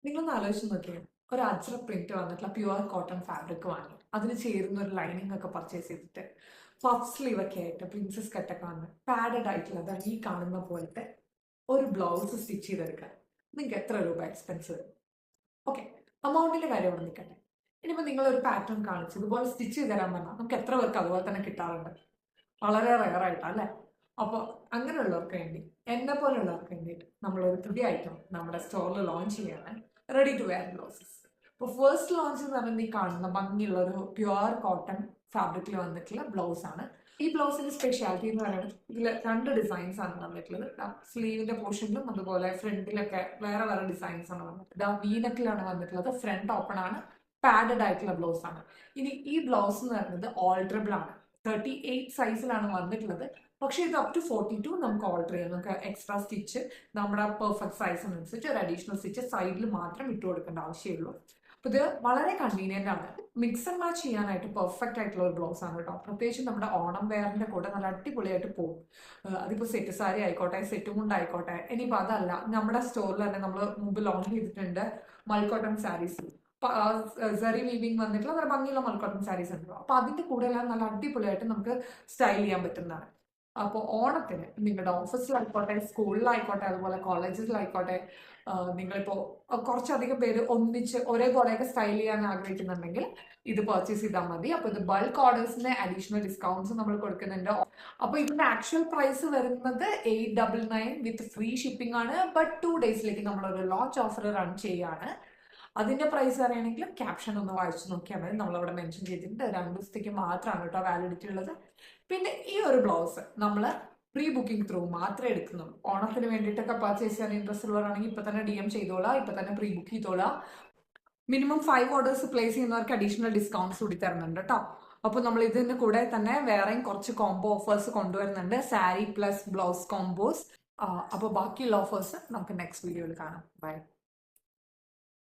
നിങ്ങളൊന്ന് ആലോചിച്ച് നോക്കിയേ. ഒരു അജ്ര പ്രിന്റ് വന്നിട്ടുള്ള പ്യുവർ കോട്ടൺ ഫാബ്രിക് വാങ്ങി അതിന് ചേരുന്ന ഒരു ലൈനിങ് ഒക്കെ പർച്ചേസ് ചെയ്തിട്ട് പഫ് സ്ലീവ് ഒക്കെ ആയിട്ട് പ്രിൻസസ് കട്ടൊക്കെ വന്ന് പാഡഡ് ആയിട്ടുള്ള ഈ കാണുന്ന പോലത്തെ ഒരു ബ്ലൗസ് സ്റ്റിച്ച് ചെയ്തെടുക്കാൻ നിങ്ങൾക്ക് എത്ര രൂപ എക്സ്പെൻസ് വരും? ഓക്കെ, അമൗണ്ടിന്റെ കാര്യം അവിടെ നിൽക്കട്ടെ. ഇനിയിപ്പോൾ നിങ്ങളൊരു പാറ്റേൺ കാണിച്ച് ഇതുപോലെ സ്റ്റിച്ച് ചെയ്ത് തരാൻ പറഞ്ഞാൽ നമുക്ക് എത്ര പേർക്ക് അതുപോലെ തന്നെ കിട്ടാറുണ്ട്? വളരെ റെയർ ആയിട്ടാണ് അല്ലേ? അപ്പോൾ അങ്ങനെയുള്ളവർക്ക് വേണ്ടി, എന്നെ പോലെയുള്ളവർക്ക് വേണ്ടിയിട്ട് നമ്മളൊരു പുതിയ ഐറ്റം നമ്മുടെ സ്റ്റോറിൽ ലോഞ്ച് ചെയ്യാണ്, റെഡി ടു വെയർ ബ്ലൗസസ്. ഇപ്പോൾ ഫസ്റ്റ് ലോഞ്ച് എന്ന് പറയുന്നത് ഈ കാണുന്ന ഭംഗിയുള്ള ഒരു പ്യുവർ കോട്ടൺ ഫാബ്രിക്കിൽ വന്നിട്ടുള്ള ബ്ലൗസ് ആണ്. ഈ ബ്ലൗസിന്റെ സ്പെഷ്യാലിറ്റി എന്ന് പറയുന്നത് ഇതിൽ രണ്ട് ഡിസൈൻസ് ആണ് വന്നിട്ടുള്ളത്. സ്ലീവിന്റെ പോർഷനിലും അതുപോലെ ഫ്രണ്ടിലൊക്കെ വേറെ വേറെ ഡിസൈൻസ് ആണ് വന്നിട്ടുള്ളത്. വീനക്കിലാണ് വന്നിട്ടുള്ളത്. ഫ്രണ്ട് ഓപ്പൺ ആണ്, പാഡഡ് ആയിട്ടുള്ള ബ്ലൗസ് ആണ്. ഇനി ഈ ബ്ലൗസ് എന്ന് പറയുന്നത് ഓൾട്ടറബിൾ ആണ്. 38 സൈസിലാണ് വന്നിട്ടുള്ളത്. പക്ഷേ ഇത് അപ് ടു 42 നമുക്ക് ഓൾട്ടർ ചെയ്യാം. നമുക്ക് എക്സ്ട്രാ സ്റ്റിച്ച് നമ്മുടെ പെർഫെക്റ്റ് സൈസിനനുസരിച്ച് ഒരു അഡീഷണൽ സ്റ്റിച്ച് സൈഡിൽ മാത്രം ഇട്ട് കൊടുക്കേണ്ട ആവശ്യമുള്ളൂ. അപ്പോൾ ഇത് വളരെ കൺവീനിയൻ്റ് ആണ്. മിക്സ് ആൻഡ് മാച്ച് ചെയ്യാനായിട്ട് പെർഫെക്റ്റ് ആയിട്ടുള്ള ഒരു ബ്ലൗസ് ആണ് കേട്ടോ. പ്രത്യേകിച്ച് നമ്മുടെ ഓണം വെയറിന്റെ കൂടെ നല്ല അടിപൊളിയായിട്ട് പോകും. അതിപ്പോൾ സെറ്റ് സാരി ആയിക്കോട്ടെ, സെറ്റ് മുണ്ട് ആയിക്കോട്ടെ. ഇനിയിപ്പോൾ അതല്ല, നമ്മുടെ സ്റ്റോറിൽ തന്നെ നമ്മൾ മുമ്പ് ലോഞ്ച് ചെയ്തിട്ടുണ്ട് മൽക്കോട്ടൺ സാരീസ്. സെറി വീവിങ് വന്നിട്ടുള്ള നല്ല ഭംഗിയുള്ള മൽക്കോട്ടൺ സാരീസ് ഉണ്ടല്ലോ. അപ്പോൾ അതിന്റെ കൂടെ എല്ലാം നല്ല അടിപൊളിയായിട്ട് നമുക്ക് സ്റ്റൈൽ ചെയ്യാൻ പറ്റുന്നതാണ്. അപ്പോൾ ഓണത്തിന് നിങ്ങളുടെ ഓഫീസിലായിക്കോട്ടെ, സ്കൂളിലായിക്കോട്ടെ, അതുപോലെ കോളേജസിലായിക്കോട്ടെ, നിങ്ങളിപ്പോൾ കുറച്ചധികം പേര് ഒന്നിച്ച് ഒരേപോലെയൊക്കെ സ്റ്റൈൽ ചെയ്യാൻ ആഗ്രഹിക്കുന്നുണ്ടെങ്കിൽ ഇത് പർച്ചേസ് ചെയ്താൽ മതി. അപ്പോൾ ഇത് ബൾക്ക് ഓർഡേഴ്സിന് അഡീഷണൽ ഡിസ്കൗണ്ട്സ് നമ്മൾ കൊടുക്കുന്നുണ്ട്. അപ്പോൾ ഇതിന്റെ ആക്ച്വൽ പ്രൈസ് വരുന്നത് 899 വിത്ത് ഫ്രീ ഷിപ്പിംഗ് ആണ്. ബട്ട് 2 ഡേയ്സിലേക്ക് നമ്മളൊരു ലോഞ്ച് ഓഫർ റൺ ചെയ്യാണ്. അതിന്റെ പ്രൈസ് അറിയണമെങ്കിൽ ക്യാപ്ഷൻ ഒന്ന് വായിച്ചു നോക്കിയാൽ മതി. നമ്മളവിടെ മെൻഷൻ ചെയ്തിട്ടുണ്ട്. 2 ദിവസത്തേക്ക് മാത്രമാണ് കേട്ടോ വാലിഡിറ്റി ഉള്ളത്. പിന്നെ ഈ ഒരു ബ്ലൗസ് നമ്മൾ പ്രീ ബുക്കിംഗ് ത്രൂ മാത്രമേ എടുക്കുന്നുള്ളൂ. ഓണത്തിന് വേണ്ടിയിട്ടൊക്കെ പർച്ചേസ് ചെയ്യാൻ ഇൻട്രസ്റ്റ് ഉള്ളവരാണെങ്കിൽ ഇപ്പൊ തന്നെ DM ചെയ്തോളാം, ഇപ്പൊ തന്നെ പ്രീ ബുക്ക് ചെയ്തോളാം. മിനിമം 5 ഓർഡേഴ്സ് പ്ലേസ് ചെയ്യുന്നവർക്ക് അഡീഷണൽ ഡിസ്കൗണ്ട്സ് കൂടി തരുന്നുണ്ട് കേട്ടോ. അപ്പോൾ നമ്മൾ ഇതിന്റെ കൂടെ തന്നെ വേറെയും കുറച്ച് കോംബോ ഓഫേഴ്സ് കൊണ്ടുവരുന്നുണ്ട്, സാരി പ്ലസ് ബ്ലൗസ് കോംബോസ്. അപ്പോൾ ബാക്കിയുള്ള ഓഫേഴ്സ് നമുക്ക് നെക്സ്റ്റ് വീഡിയോയിൽ കാണാം. ബൈ.